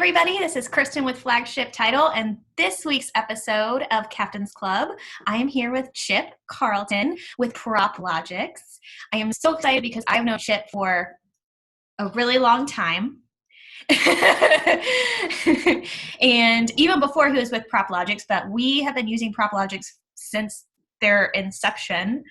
everybody. This is Kristen with Flagship Title, and this week's episode of Captain's Club, I am here with Chip Carlton with Proplogix. I am so excited because I've known Chip for a really long time. And even before he was with Proplogix, but we have been using Proplogix since their inception.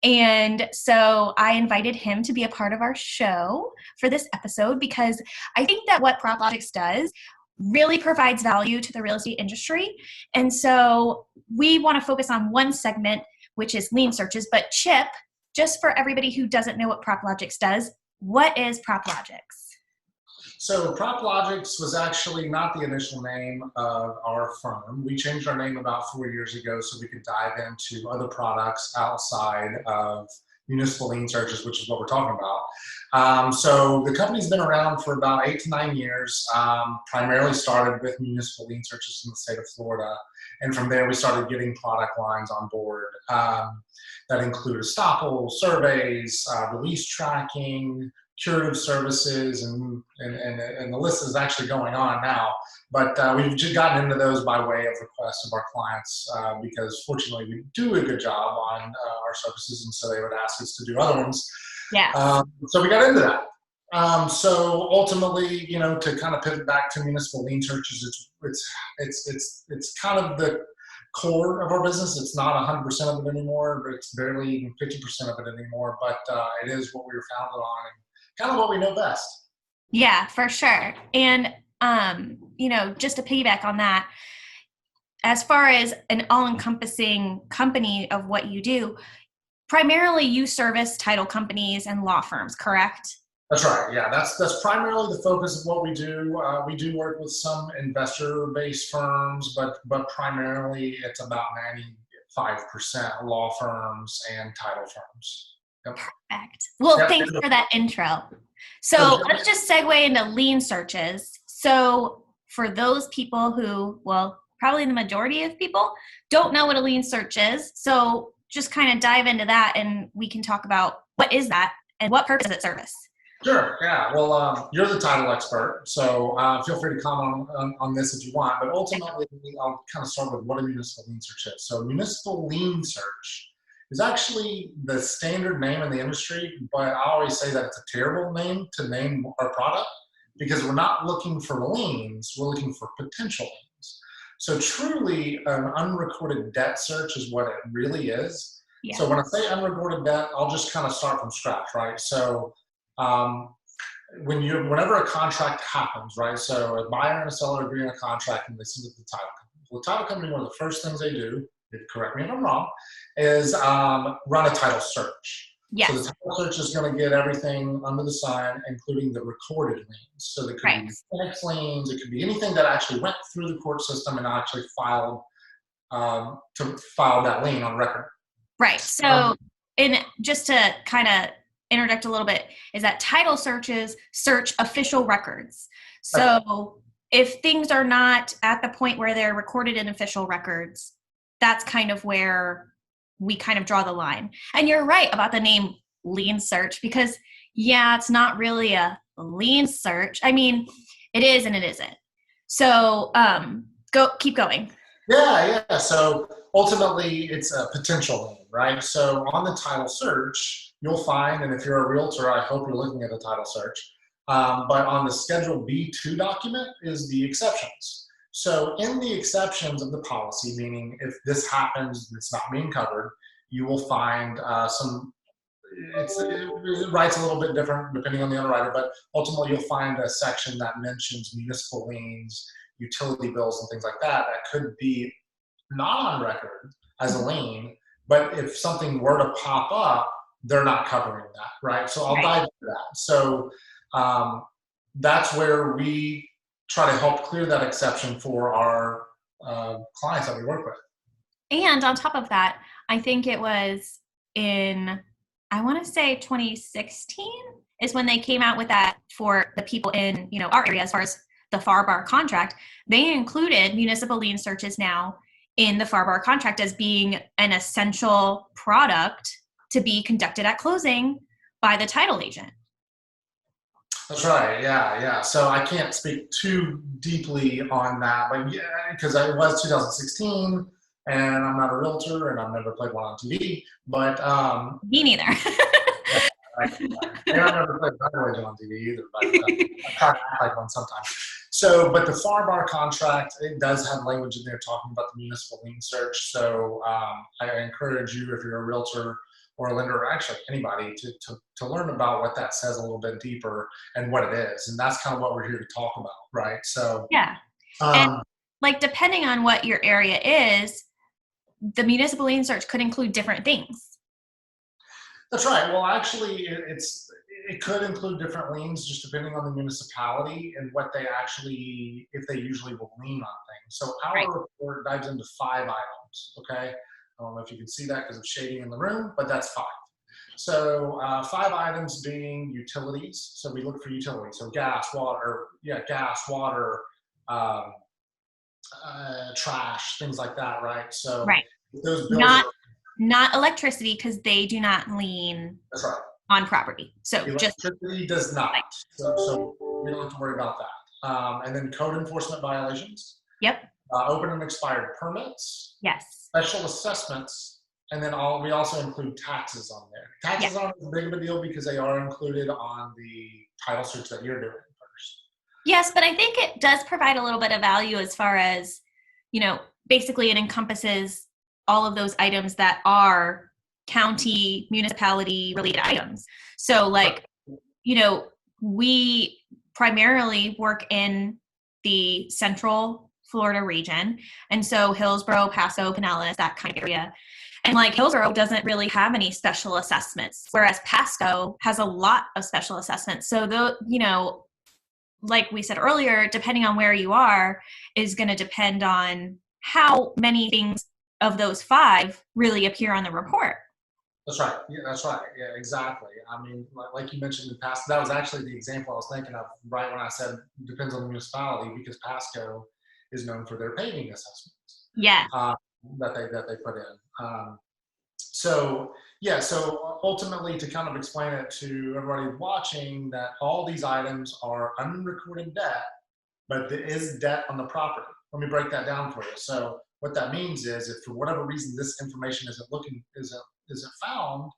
And so I invited him to be a part of our show for this episode because I think that what Proplogix does really provides value to the real estate industry. And so we want to focus on one segment, which is lien searches. But Chip, just for everybody who doesn't know what Proplogix does, what is Proplogix? So Proplogix was actually not the initial name of our firm. We changed our name about 4 years ago so we could dive into other products outside of municipal lien searches, which is what we're talking about. So the company's been around for about 8 to 9 years, primarily started with municipal lien searches in the state of Florida. And from there, we started getting product lines on board that include Estoppels, surveys, release tracking, Curative services, and the list is actually going on now. But we've just gotten into those by way of request of our clients because fortunately we do a good job on our services, and so they would ask us to do other ones. Yeah. So we got into that. So ultimately, you know, to kind of pivot back to municipal lien searches, it's kind of the core of our business. It's not 100% of it anymore, but it's barely even 50% of it anymore. But it is what we were founded on. And kind of what we know best. Yeah, for sure. And, you know, just to piggyback on that, as far as an all-encompassing company of what you do, primarily you service title companies and law firms, correct? That's right. Yeah, that's primarily the focus of what we do. We do work with some investor-based firms, but primarily it's about 95% law firms and title firms. Yep. Perfect. Well, Yep. Thanks for that intro. So let's just segue into lien searches. So for those people who, well, probably the majority of people don't know what a lien search is. So just kind of dive into that and we can talk about what is that and what purpose does it service? Sure. Yeah. Well, you're the title expert, so feel free to comment on this if you want. But ultimately, I'll kind of start with what a municipal lien search is. So municipal lien search is actually the standard name in the industry, but I always say that it's a terrible name to name our product because we're not looking for liens, we're looking for potential liens. So truly, an unrecorded debt search is what it really is. Yeah. So when I say unrecorded debt, I'll just kind of start from scratch, right? So whenever a contract happens, right? So a buyer and a seller agree on a contract and they send it to the title company. Well, the title company, one of the first things they do, correct me if I'm wrong, is run a title search. Yes. So the title search is going to get everything under the sun, including the recorded liens. So there could be tax liens, it could be anything that actually went through the court system and actually filed that lien on record. Right. So just to kind of interject a little bit, is that title searches search official records. So if things are not at the point where they're recorded in official records, that's kind of where we kind of draw the line. And you're right about the name lien search because, yeah, it's not really a lien search. I mean, it is and it isn't. So keep going. Yeah. So ultimately, it's a potential lien, right? So on the title search, you'll find, and if you're a realtor, I hope you're looking at the title search, but on the Schedule B2 document is the exceptions. So in the exceptions of the policy, meaning if this happens, it's not being covered, you will find it writes a little bit different depending on the underwriter, but ultimately you'll find a section that mentions municipal liens, utility bills, and things like that could be not on record as a lien, but if something were to pop up, they're not covering that, right? So I'll dive into that. So that's where we try to help clear that exception for our clients that we work with. And on top of that, I think it was in, I want to say 2016 is when they came out with that for the people in, you know, our area as far as the FAR bar contract. They included municipal lien searches now in the FAR bar contract as being an essential product to be conducted at closing by the title agent. That's right. Yeah, yeah. So I can't speak too deeply on that, but yeah, because it was 2016, and I'm not a realtor, and I've never played one on TV. But Me neither. yeah, I, and I've never played Diligence on TV either. But I try to act like one sometimes. So, but the farm bar contract, it does have language in there talking about the municipal lien search. So I encourage you, if you're a realtor or a lender, or actually anybody, to learn about what that says a little bit deeper and what it is. And that's kind of what we're here to talk about, right? So, Yeah. And um, like, depending on what your area is, the municipal lien search could include different things. that's right. Well, actually, it could include different liens just depending on the municipality and what they actually, if they usually will lien on things. So Right. our report dives into 5 items. Okay. I don't know if you can see that because of shading in the room, but that's 5. So 5 items being utilities. So we look for utilities. So gas, water, um, trash, things like that, right? So Right. those bills Not are, not electricity, because they do not lien that's right. on property. So just Electricity does not. like, So we don't have to worry about that. And then code enforcement violations, yep. open and expired permits, Yes. special assessments, and then we also include taxes on there. Yeah. Taxes aren't as big of a deal because they are included on the title search that you're doing first. Yes, but I think it does provide a little bit of value as far as, basically it encompasses all of those items that are county, municipality related items. So Right. like, we primarily work in the central Florida region. And so Hillsborough, Paso, Pinellas, that kind of area. And like Hillsborough doesn't really have any special assessments, whereas Pasco has a lot of special assessments. So like we said earlier, depending on where you are is going to depend on how many things of those 5 really appear on the report. That's right. Yeah, that's right. Yeah, exactly. I mean, like you mentioned in Pasco, that was actually the example I was thinking of right when I said depends on the municipality, because Pasco is known for their paving assessments Yeah. uh, that they put in. So yeah, so ultimately, to kind of explain it to everybody watching, that all these items are unrecorded debt, but there is debt on the property. Let me break that down for you. So what that means is, if for whatever reason this information isn't found,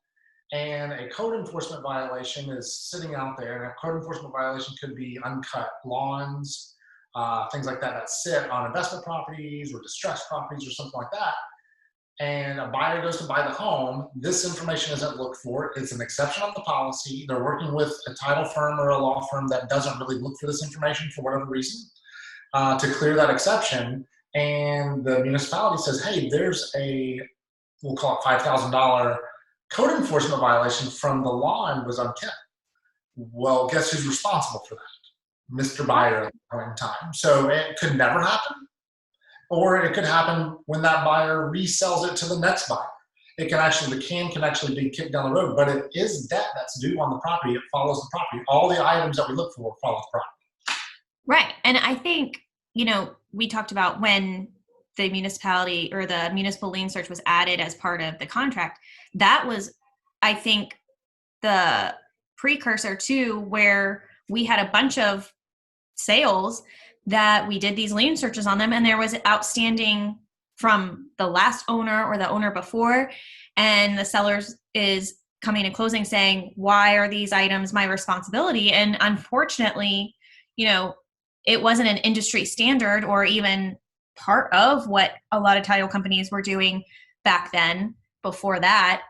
and a code enforcement violation is sitting out there, and a code enforcement violation could be uncut lawns, things like that, that sit on investment properties or distressed properties or something like that, and a buyer goes to buy the home, this information isn't looked for. It's an exception on the policy. They're working with a title firm or a law firm that doesn't really look for this information for whatever reason, to clear that exception. And the municipality says, hey, there's we'll call it $5,000 code enforcement violation from the lawn was unkept. Well, guess who's responsible for that? Mr. Buyer at the point in time. So it could never happen, or it could happen when that buyer resells it to the next buyer. The can can actually be kicked down the road, but it is debt that's due on the property. It follows the property. All the items that we look for follow the property. Right. And I think, we talked about when the municipality or the municipal lien search was added as part of the contract. That was, I think, the precursor to where we had a bunch of sales that we did these lien searches on them, and there was outstanding from the last owner or the owner before, and the sellers is coming to closing saying, why are these items my responsibility? And unfortunately, it wasn't an industry standard or even part of what a lot of title companies were doing back then before that.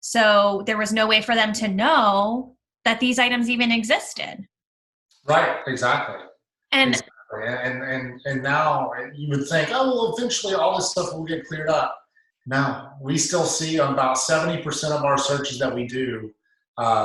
So there was no way for them to know that these items even existed. Right, exactly. And Exactly. And now you would think, oh, well, eventually all this stuff will get cleared up. No, we still see on about 70% of our searches that we do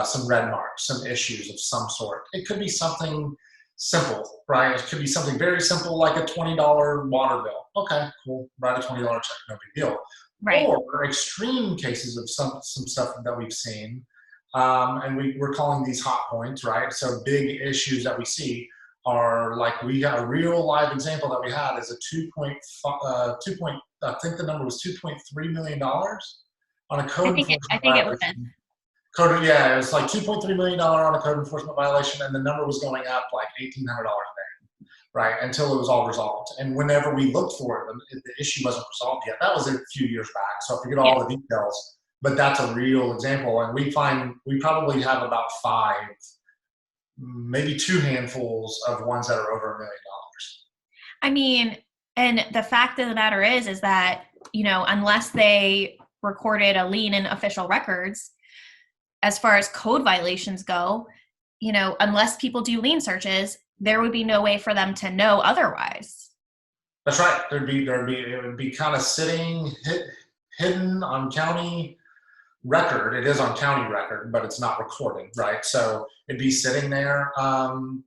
some red marks, some issues of some sort. It could be something simple, right? It could be something very simple like a $20 water bill. Okay, cool. Write a $20 check, no big deal. right. Or extreme cases of some stuff that we've seen, and we're calling these hot points, right? So big issues that we see are like, we got a real live example that we had is a 2 point, I think the number was $2.3 million on a code I enforcement think it was. violation Code, yeah, it was like $2.3 million on a code enforcement violation, and the number was going up like $1,800 a day, right, until it was all resolved. And whenever we looked for it, the issue wasn't resolved yet. That was a few years back, so I forget Yeah. all the details, but that's a real example. And we find we probably have about 5, maybe 2 handfuls of ones that are over $1 million. I mean, and the fact of the matter is that, unless they recorded a lien in official records, as far as code violations go, unless people do lien searches, there would be no way for them to know otherwise. That's right. It would be kind of sitting hidden on county record. It is on county record, but it's not recorded, right? So it'd be sitting there and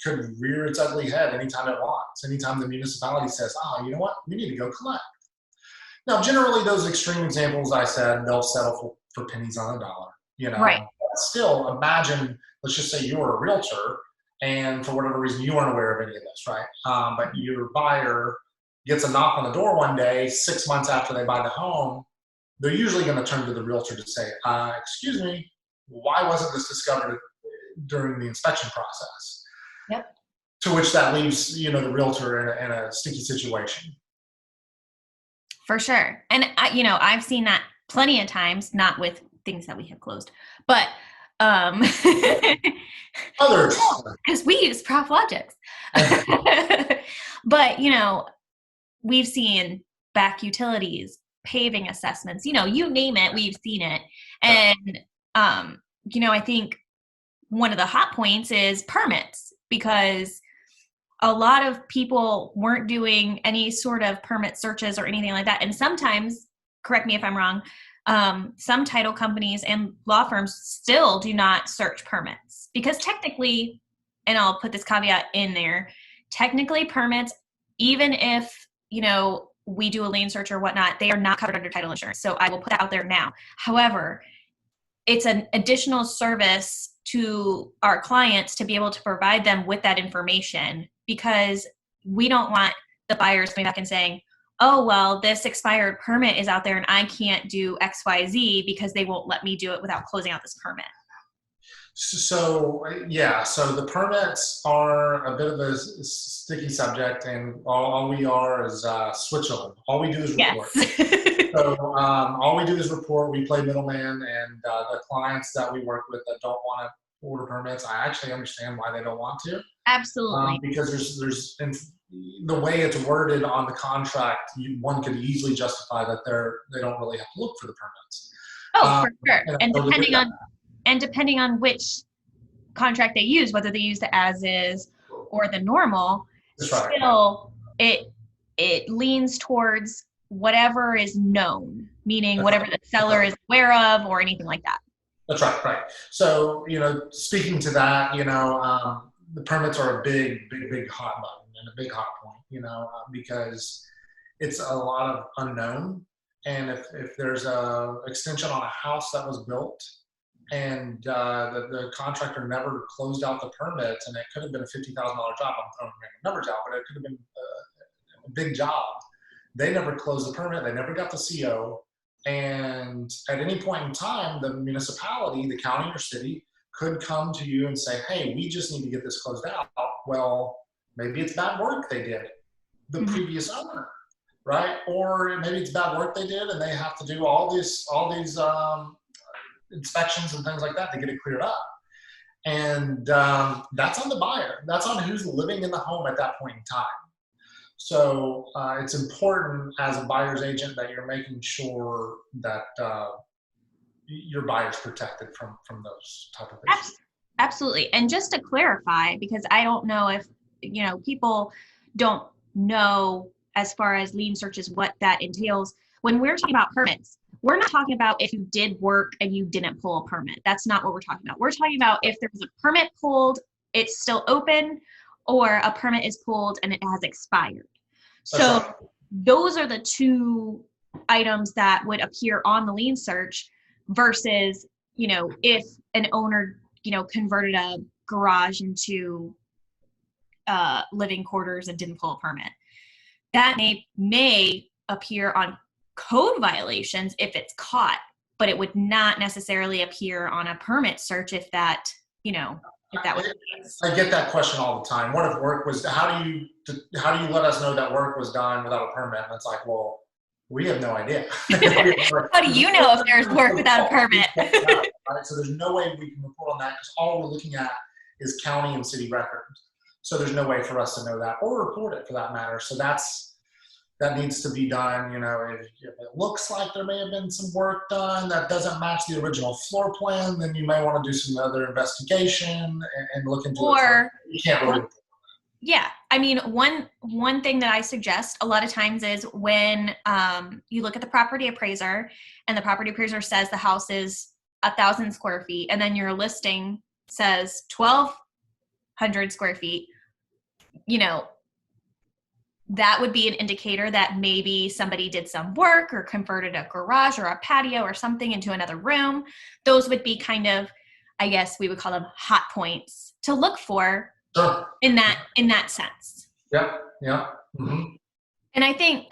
could rear its ugly head anytime it wants. Anytime the municipality says, "Oh, you know what? We need to go collect." Now, generally, those extreme examples I said, they'll settle for pennies on the dollar. Right. But still, imagine. Let's just say you're a realtor, and for whatever reason, you aren't aware of any of this, right? But your buyer gets a knock on the door one day, 6 months after they buy the home. They're usually going to turn to the realtor to say, "Excuse me, why wasn't this discovered during the inspection process?" Yep. To which that leaves, the realtor in a sticky situation. For sure. And, I've seen that plenty of times, not with things that we have closed, but Others. because we use Proplogix. But, we've seen back utilities, paving assessments, you name it, we've seen it. And, I think one of the hot points is permits, because a lot of people weren't doing any sort of permit searches or anything like that. And sometimes, correct me if I'm wrong, some title companies and law firms still do not search permits, because technically, and I'll put this caveat in there, technically permits, even if, we do a lien search or whatnot, they are not covered under title insurance. So I will put that out there now. However, it's an additional service to our clients to be able to provide them with that information, because we don't want the buyers coming back and saying, "Oh, well, this expired permit is out there and I can't do XYZ because they won't let me do it without closing out this permit." So yeah, so the permits are a bit of a sticky subject, and all we are is Switzerland. All we do is report. Yes. So all we do is report. We play middleman, and the clients that we work with that don't want to order permits, I actually understand why they don't want to. Absolutely. Because there's the way it's worded on the contract, one could easily justify that they don't really have to look for the permits. Oh, for sure. And depending on which contract they use, whether they use the as is or the normal, still it leans towards whatever is known, meaning whatever the seller is aware of or anything like that. That's right. So, speaking to that, the permits are a big hot button and a big hot point, because it's a lot of unknown. And if there's a extension on a house that was built and the contractor never closed out the permits, and it could have been a $50,000 job, I'm throwing random numbers out, but it could have been a big job. They never closed the permit. They never got the CO. And at any point in time, the municipality, the county or city, could come to you and say, "Hey, we just need to get this closed out." Well, maybe it's bad work they did, the previous owner, right? Or maybe it's bad work they did, and they have to do all these inspections and things like that to get it cleared up. And that's on the buyer. That's on who's living in the home at that point in time. So it's important as a buyer's agent that you're making sure that your buyer's protected from those type of issues. Absolutely. And just to clarify, because I don't know if, people don't know as far as lien searches, what that entails. When we're talking about permits, we're not talking about if you did work and you didn't pull a permit. That's not what we're talking about. We're talking about if there's a permit pulled, it's still open, or a permit is pulled and it has expired. So those are the two items that would appear on the lien search versus, if an owner, converted a garage into living quarters and didn't pull a permit. That may appear on code violations if it's caught. but it would not necessarily appear on a permit search if that, if that was the case. I get that question all the time. What if work was, how do you let us know that work was done without a permit? And it's like, well, we have no idea. How do you know if there's work without a permit? Right? So there's no way we can report on that because all we're looking at is county and city records. So there's no way for us to know that or report it for that matter. So that needs to be done. If it looks like there may have been some work done that doesn't match the original floor plan, then you may want to do some other investigation and look into it. You can't really report. Yeah. I mean, one thing that I suggest a lot of times is when you look at the property appraiser and the property appraiser says the house is 1,000 square feet and then your listing says 1,200 square feet, that would be an indicator that maybe somebody did some work or converted a garage or a patio or something into another room. Those would be kind of, I guess we would call them hot points to look for. Sure. In that sense. Yeah. Mm-hmm. And I think,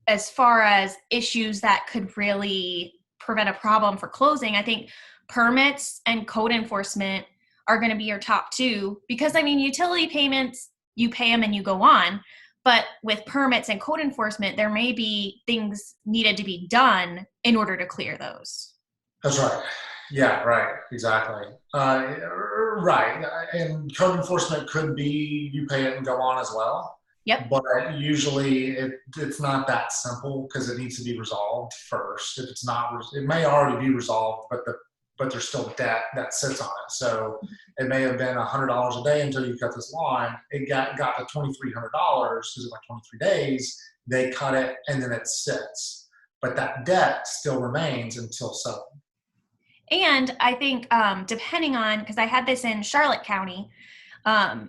as far as issues that could really prevent a problem for closing, I think permits and code enforcement are going to be your top two because, utility payments, you pay them and you go on. But with permits and code enforcement, there may be things needed to be done in order to clear those. That's right. Yeah, right. Exactly. Right. And code enforcement could be you pay it and go on as well. Yep. But usually it's not that simple because it needs to be resolved first. If it's not, it may already be resolved, but there's still debt that sits on it. So it may have been $100 a day until you cut this line. It got to $2,300 because in like 23 days they cut it and then it sits. But that debt still remains until settled. And I think depending on, because I had this in Charlotte County, a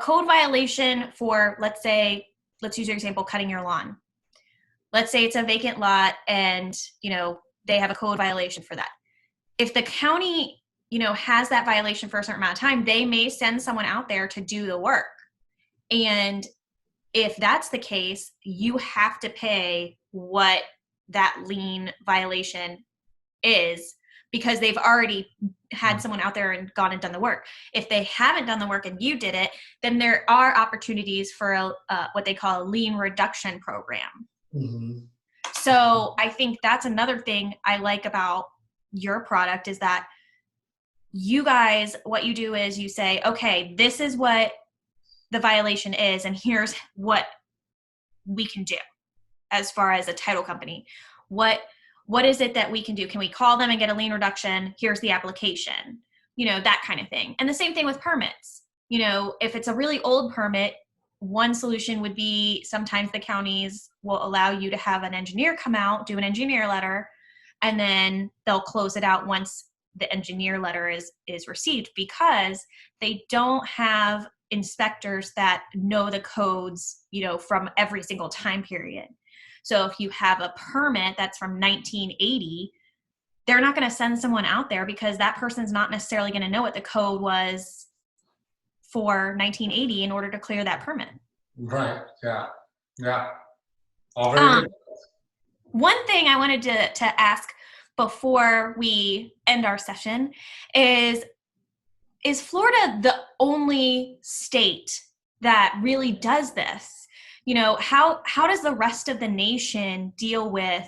code violation for, let's use your example, cutting your lawn. Let's say it's a vacant lot and, they have a code violation for that. If the county, has that violation for a certain amount of time, they may send someone out there to do the work. And if that's the case, you have to pay what that lien violation is because they've already had someone out there and gone and done the work. If they haven't done the work and you did it, then there are opportunities for what they call a lien reduction program. Mm-hmm. So I think that's another thing I like about your product is that you guys, what you do is you say, okay, this is what the violation is, and here's what we can do as far as a title company. What is it that we can do? Can we call them and get a lien reduction? Here's the application, that kind of thing. And the same thing with permits. If it's a really old permit, one solution would be sometimes the counties will allow you to have an engineer come out, do an engineer letter, and then they'll close it out once the engineer letter is received because they don't have inspectors that know the codes, from every single time period. So if you have a permit that's from 1980, they're not going to send someone out there because that person's not necessarily going to know what the code was for 1980 in order to clear that permit. Right. Yeah. All very good. One thing I wanted to ask before we end our session is Florida the only state that really does this? How does the rest of the nation deal with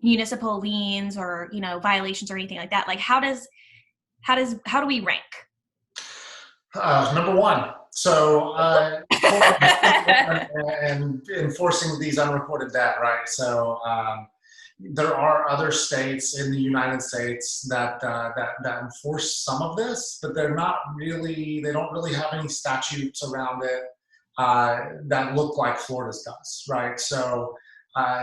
municipal liens or, violations or anything like that? Like how do we rank? Number one. So, and enforcing these unreported debt, right? So, there are other states in the United States that enforce some of this, but they don't really have any statutes around it that look like Florida's does, right? So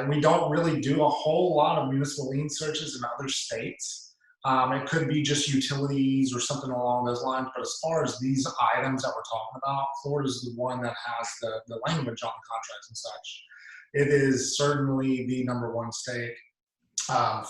we don't really do a whole lot of municipal lien searches in other states. It could be just utilities or something along those lines, but as far as these items that we're talking about, Florida's the one that has the language on the contracts and such. It is certainly the number one state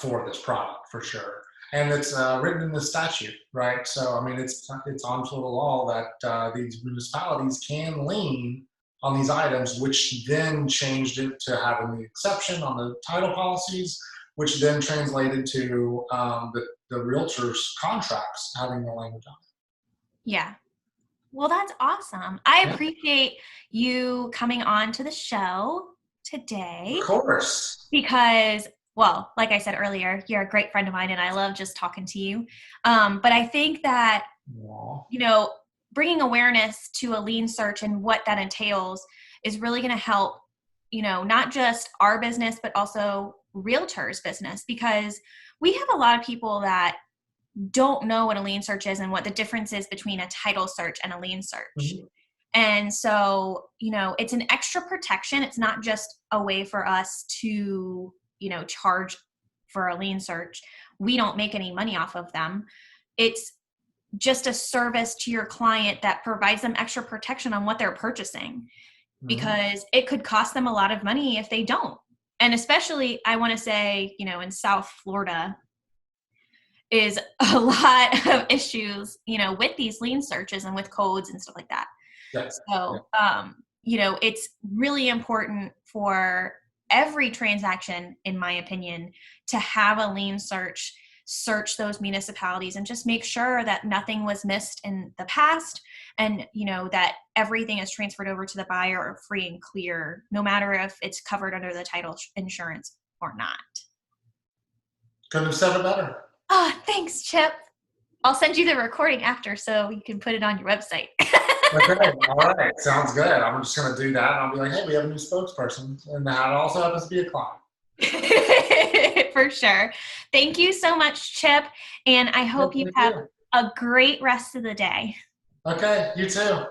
for this product, for sure. And it's written in the statute, right? So, it's on Florida law that these municipalities can lien on these items, which then changed it to having the exception on the title policies, which then translated to the realtors' contracts having the language on Yeah. Well, that's awesome. I it. Yeah, appreciate you coming on to the show of today course. because, well, like I said earlier, you're a great friend of mine and I love just talking to you. But I think that, Aw. bringing awareness to a lien search and what that entails is really going to help, not just our business, but also realtors' business, because we have a lot of people that don't know what a lien search is and what the difference is between a title search and a lien search. Mhm. And so, it's an extra protection. It's not just a way for us to, charge for a lien search. We don't make any money off of them. It's just a service to your client that provides them extra protection on what they're purchasing, Mhm. because it could cost them a lot of money if they don't. And especially, I want to say, in South Florida, is a lot of issues, with these lien searches and with codes and stuff like that. Yeah, yeah. So, it's really important for every transaction, in my opinion, to have a lien search those municipalities and just make sure that nothing was missed in the past, and that everything is transferred over to the buyer free and clear, no matter if it's covered under the title insurance or not. Couldn't have said it better. Oh, thanks, Chip. I'll send you the recording after so you can put it on your website. Okay, all right, sounds good. I'm just gonna do that, and I'll be like, hey, we have a new spokesperson, and that also happens to be a client. For sure. Thank you so much, Chip. And I Yep, hope you thank have you. a great rest of the day. Okay, you too.